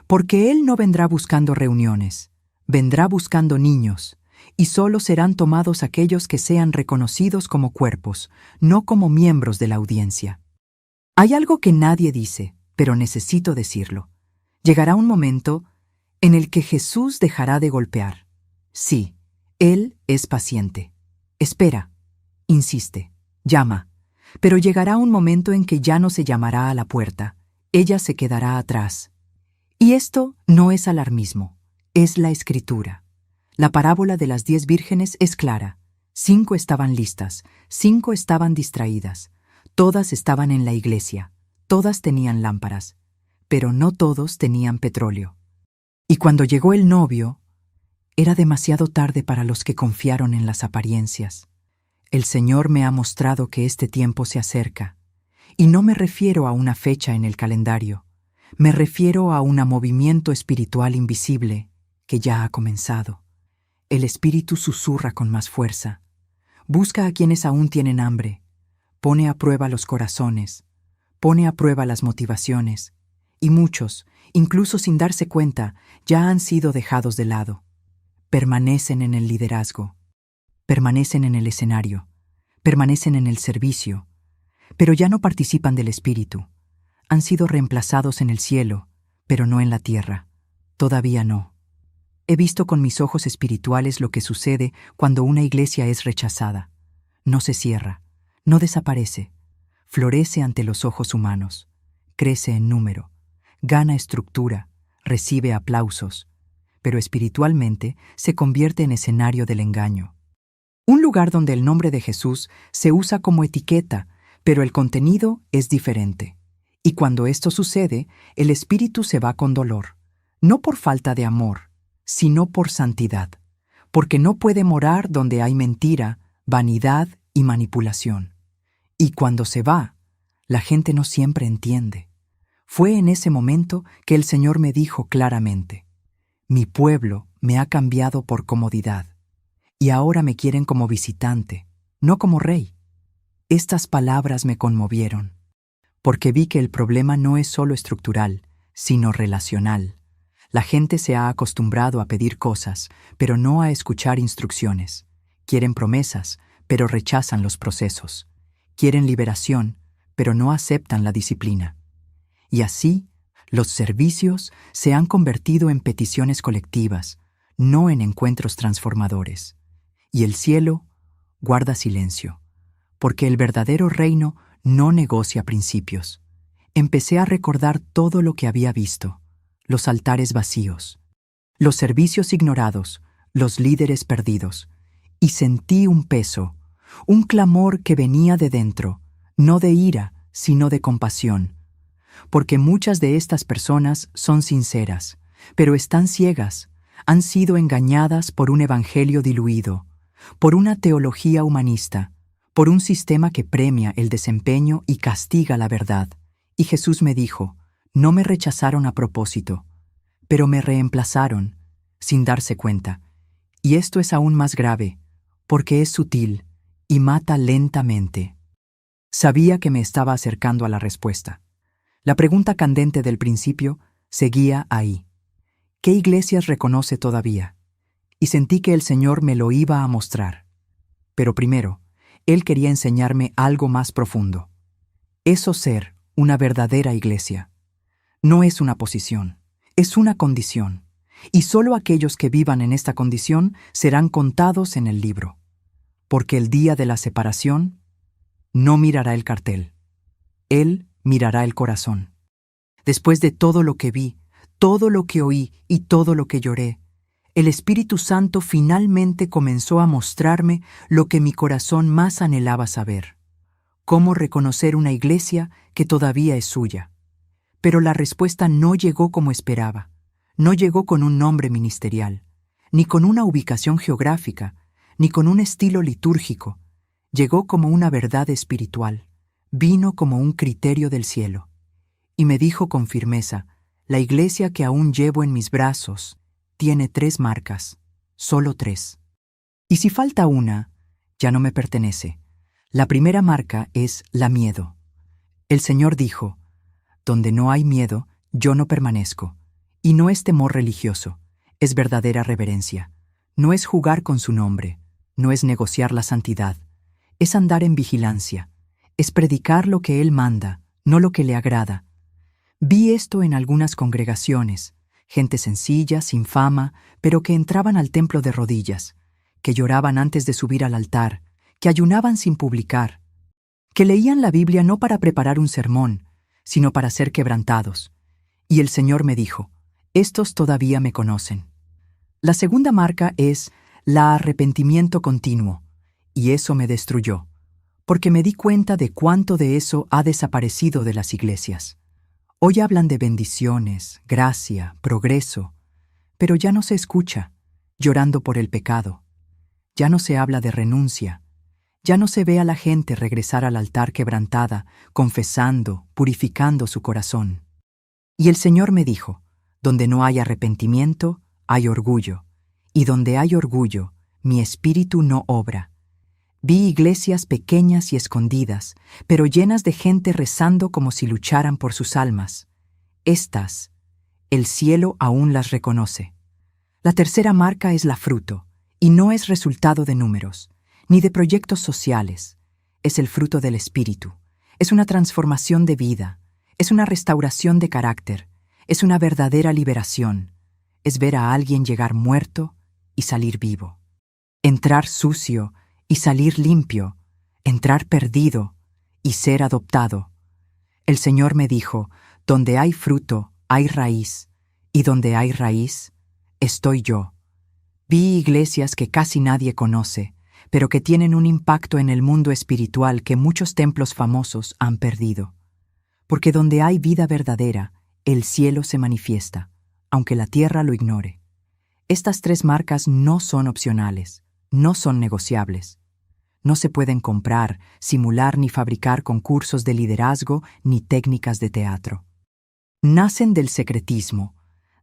A: Porque Él no vendrá buscando reuniones, vendrá buscando niños, y solo serán tomados aquellos que sean reconocidos como cuerpos, no como miembros de la audiencia. Hay algo que nadie dice, pero necesito decirlo. Llegará un momento en el que Jesús dejará de golpear. Sí, Él es paciente. Espera, insiste, llama, pero llegará un momento en que ya no se llamará a la puerta, ella se quedará atrás. Y esto no es alarmismo, es la Escritura. La parábola de las 10 vírgenes es clara. 5 estaban listas, 5 estaban distraídas. Todas estaban en la iglesia, todas tenían lámparas, pero no todos tenían petróleo. Y cuando llegó el novio, era demasiado tarde para los que confiaron en las apariencias. El Señor me ha mostrado que este tiempo se acerca, y no me refiero a una fecha en el calendario, me refiero a un movimiento espiritual invisible que ya ha comenzado. El Espíritu susurra con más fuerza. Busca a quienes aún tienen hambre. Pone a prueba los corazones. Pone a prueba las motivaciones. y muchos, incluso sin darse cuenta, ya han sido dejados de lado. Permanecen en el liderazgo, permanecen en el escenario, permanecen en el servicio, pero ya no participan del Espíritu. Han sido reemplazados en el cielo, pero no en la tierra. Todavía no. He visto con mis ojos espirituales lo que sucede cuando una iglesia es rechazada. No se cierra, no desaparece, florece ante los ojos humanos, crece en número, gana estructura, recibe aplausos, pero espiritualmente se convierte en escenario del engaño. Un lugar donde el nombre de Jesús se usa como etiqueta, pero el contenido es diferente. Y cuando esto sucede, el espíritu se va con dolor, no por falta de amor, sino por santidad, porque no puede morar donde hay mentira, vanidad y manipulación. Y cuando se va, la gente no siempre entiende. Fue en ese momento que el Señor me dijo claramente: mi pueblo me ha cambiado por comodidad, y ahora me quieren como visitante, no como rey. Estas palabras me conmovieron, porque vi que el problema no es solo estructural, sino relacional. La gente se ha acostumbrado a pedir cosas, pero no a escuchar instrucciones. Quieren promesas, pero rechazan los procesos. Quieren liberación, pero no aceptan la disciplina. Y así, los servicios se han convertido en peticiones colectivas, no en encuentros transformadores. Y el cielo guarda silencio, porque el verdadero reino no negocia principios. Empecé a recordar todo lo que había visto: los altares vacíos, los servicios ignorados, los líderes perdidos, y sentí un peso, un clamor que venía de dentro, no de ira, sino de compasión, porque muchas de estas personas son sinceras, pero están ciegas, han sido engañadas por un evangelio diluido, por una teología humanista, por un sistema que premia el desempeño y castiga la verdad. Y Jesús me dijo: no me rechazaron a propósito, pero me reemplazaron, sin darse cuenta. Y esto es aún más grave, porque es sutil y mata lentamente. Sabía que me estaba acercando a la respuesta. La pregunta candente del principio seguía ahí. ¿Qué iglesias reconoce todavía? Y sentí que el Señor me lo iba a mostrar. Pero primero, Él quería enseñarme algo más profundo. Eso ser una verdadera iglesia. No es una posición, es una condición. Y solo aquellos que vivan en esta condición serán contados en el libro. Porque el día de la separación no mirará el cartel. Él mirará el corazón. Después de todo lo que vi, todo lo que oí y todo lo que lloré, el Espíritu Santo finalmente comenzó a mostrarme lo que mi corazón más anhelaba saber: cómo reconocer una iglesia que todavía es suya. Pero la respuesta no llegó como esperaba. No llegó con un nombre ministerial, ni con una ubicación geográfica, ni con un estilo litúrgico. Llegó como una verdad espiritual. Vino como un criterio del cielo. Y me dijo con firmeza: la iglesia que aún llevo en mis brazos tiene 3 marcas, solo 3. Y si falta una, ya no me pertenece. La primera marca es la miedo. El Señor dijo: donde no hay miedo, yo no permanezco. Y no es temor religioso, es verdadera reverencia. No es jugar con su nombre, no es negociar la santidad. Es andar en vigilancia, es predicar lo que Él manda, no lo que le agrada. Vi esto en algunas congregaciones, gente sencilla, sin fama, pero que entraban al templo de rodillas, que lloraban antes de subir al altar, que ayunaban sin publicar, que leían la Biblia no para preparar un sermón, sino para ser quebrantados. Y el Señor me dijo: estos todavía me conocen. La segunda marca es la arrepentimiento continuo, y eso me destruyó, porque me di cuenta de cuánto de eso ha desaparecido de las iglesias. Hoy hablan de bendiciones, gracia, progreso, pero ya no se escucha, llorando por el pecado. Ya no se habla de renuncia. Ya no se ve a la gente regresar al altar quebrantada, confesando, purificando su corazón. Y el Señor me dijo: donde no hay arrepentimiento, hay orgullo, y donde hay orgullo, mi espíritu no obra. Vi iglesias pequeñas y escondidas, pero llenas de gente rezando como si lucharan por sus almas. Estas, el cielo aún las reconoce. La tercera marca es la fruto, y no es resultado de números, ni de proyectos sociales. Es el fruto del Espíritu. Es una transformación de vida. Es una restauración de carácter. Es una verdadera liberación. Es ver a alguien llegar muerto y salir vivo. Entrar sucio y salir limpio. Entrar perdido y ser adoptado. El Señor me dijo, donde hay fruto, hay raíz, y donde hay raíz, estoy yo. Vi iglesias que casi nadie conoce, pero que tienen un impacto en el mundo espiritual que muchos templos famosos han perdido. Porque donde hay vida verdadera, el cielo se manifiesta, aunque la tierra lo ignore. Estas tres marcas no son opcionales, no son negociables. No se pueden comprar, simular ni fabricar con cursos de liderazgo ni técnicas de teatro. Nacen del secretismo,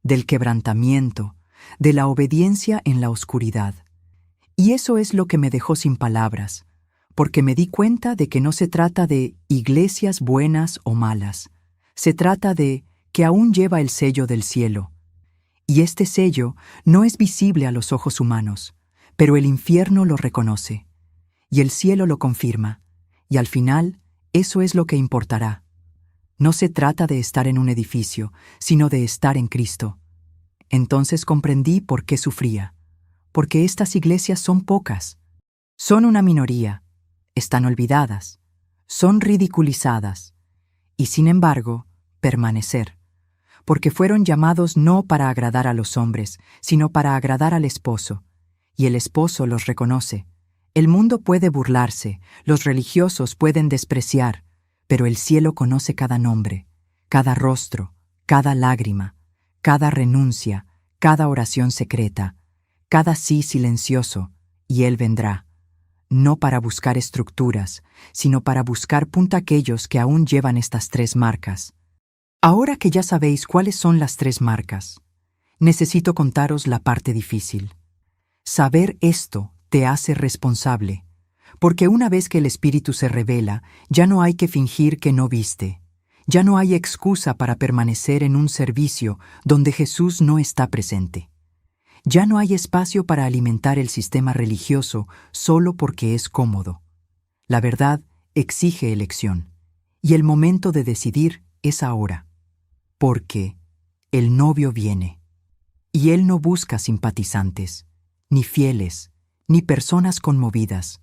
A: del quebrantamiento, de la obediencia en la oscuridad. Y eso es lo que me dejó sin palabras, porque me di cuenta de que no se trata de iglesias buenas o malas. Se trata de que aún lleva el sello del cielo. Y este sello no es visible a los ojos humanos, pero el infierno lo reconoce. Y el cielo lo confirma, y al final, eso es lo que importará. No se trata de estar en un edificio, sino de estar en Cristo. Entonces comprendí por qué sufría, porque estas iglesias son pocas, son una minoría, están olvidadas, son ridiculizadas, y sin embargo, permanecer, porque fueron llamados no para agradar a los hombres, sino para agradar al esposo, y el esposo los reconoce. El mundo puede burlarse, los religiosos pueden despreciar, pero el cielo conoce cada nombre, cada rostro, cada lágrima, cada renuncia, cada oración secreta, cada sí silencioso, y Él vendrá, no para buscar estructuras, sino para buscar aquellos que aún llevan estas tres marcas. Ahora que ya sabéis cuáles son las tres marcas, necesito contaros la parte difícil. Saber esto te hace responsable, porque una vez que el Espíritu se revela, ya no hay que fingir que no viste. Ya no hay excusa para permanecer en un servicio donde Jesús no está presente. Ya no hay espacio para alimentar el sistema religioso solo porque es cómodo. La verdad exige elección, y el momento de decidir es ahora, porque el novio viene, y Él no busca simpatizantes, ni fieles, ni personas conmovidas.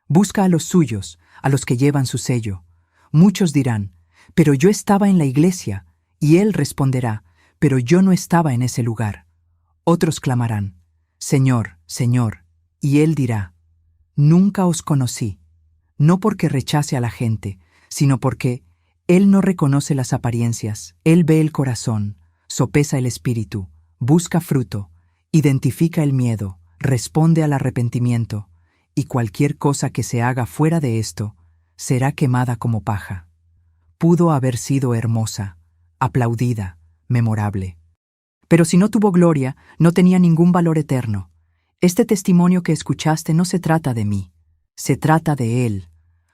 A: Busca a los suyos, a los que llevan su sello. Muchos dirán, pero yo estaba en la iglesia, y Él responderá, pero yo no estaba en ese lugar. Otros clamarán, Señor, Señor, y Él dirá, nunca os conocí, no porque rechace a la gente, sino porque Él no reconoce las apariencias, Él ve el corazón, sopesa el espíritu, busca fruto, identifica el miedo, responde al arrepentimiento, y cualquier cosa que se haga fuera de esto será quemada como paja. Pudo haber sido hermosa, aplaudida, memorable. Pero si no tuvo gloria, no tenía ningún valor eterno. Este testimonio que escuchaste no se trata de mí, se trata de Él.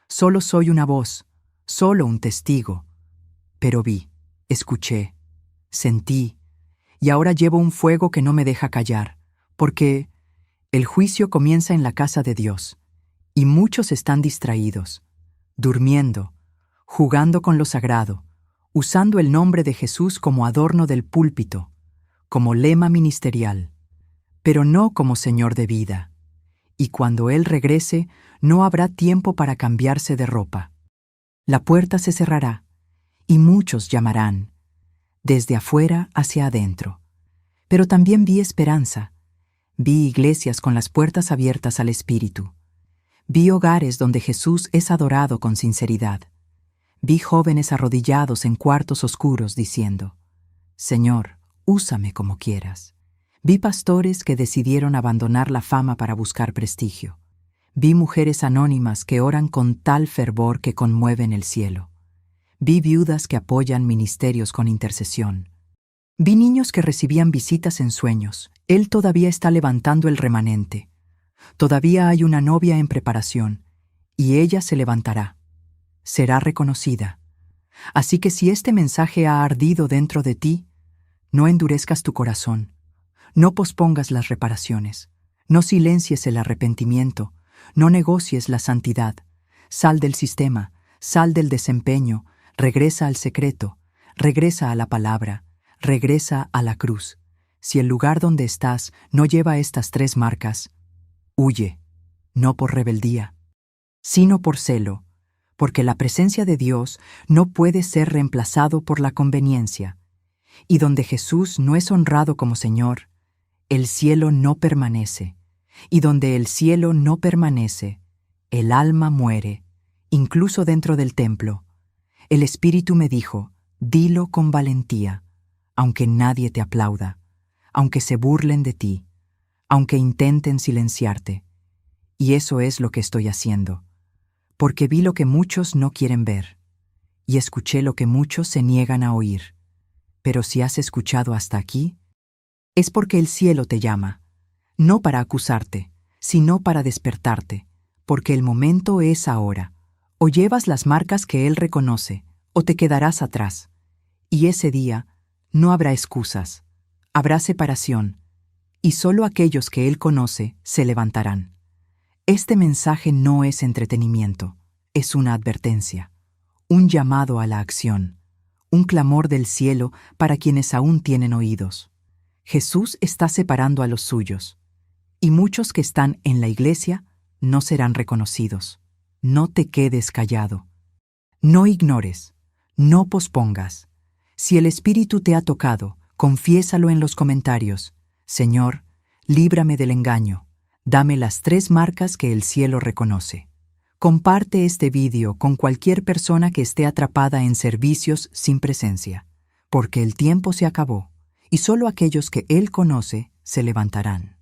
A: Solo soy una voz, solo un testigo. Pero vi, escuché, sentí, y ahora llevo un fuego que no me deja callar, porque el juicio comienza en la casa de Dios, y muchos están distraídos, durmiendo, jugando con lo sagrado, usando el nombre de Jesús como adorno del púlpito, como lema ministerial, pero no como Señor de vida. Y cuando Él regrese, no habrá tiempo para cambiarse de ropa. La puerta se cerrará, y muchos llamarán, desde afuera hacia adentro. Pero también vi esperanza. Vi iglesias con las puertas abiertas al Espíritu. Vi hogares donde Jesús es adorado con sinceridad. Vi jóvenes arrodillados en cuartos oscuros diciendo, Señor, úsame como quieras. Vi pastores que decidieron abandonar la fama para buscar prestigio. Vi mujeres anónimas que oran con tal fervor que conmueven el cielo. Vi viudas que apoyan ministerios con intercesión. Vi niños que recibían visitas en sueños. Él todavía está levantando el remanente. Todavía hay una novia en preparación, y ella se levantará. Será reconocida. Así que si este mensaje ha ardido dentro de ti, no endurezcas tu corazón, no pospongas las reparaciones, no silencies el arrepentimiento, no negocies la santidad. Sal del sistema, sal del desempeño, regresa al secreto, regresa a la palabra, regresa a la cruz. Si el lugar donde estás no lleva estas 3 marcas, huye, no por rebeldía, sino por celo, porque la presencia de Dios no puede ser reemplazado por la conveniencia. Y donde Jesús no es honrado como Señor, el cielo no permanece. Y donde el cielo no permanece, el alma muere, incluso dentro del templo. El Espíritu me dijo, dilo con valentía, aunque nadie te aplauda, aunque se burlen de ti, aunque intenten silenciarte. Y eso es lo que estoy haciendo, porque vi lo que muchos no quieren ver, y escuché lo que muchos se niegan a oír. Pero si has escuchado hasta aquí, es porque el cielo te llama, no para acusarte, sino para despertarte, porque el momento es ahora. O llevas las marcas que Él reconoce, o te quedarás atrás. Y ese día no habrá excusas, habrá separación, y solo aquellos que Él conoce se levantarán. Este mensaje no es entretenimiento, es una advertencia, un llamado a la acción, un clamor del cielo para quienes aún tienen oídos. Jesús está separando a los suyos, y muchos que están en la iglesia no serán reconocidos. No te quedes callado. No ignores, no pospongas. Si el Espíritu te ha tocado, confiésalo en los comentarios. Señor, líbrame del engaño. Dame las 3 marcas que el cielo reconoce. Comparte este vídeo con cualquier persona que esté atrapada en servicios sin presencia, porque el tiempo se acabó, y solo aquellos que Él conoce se levantarán.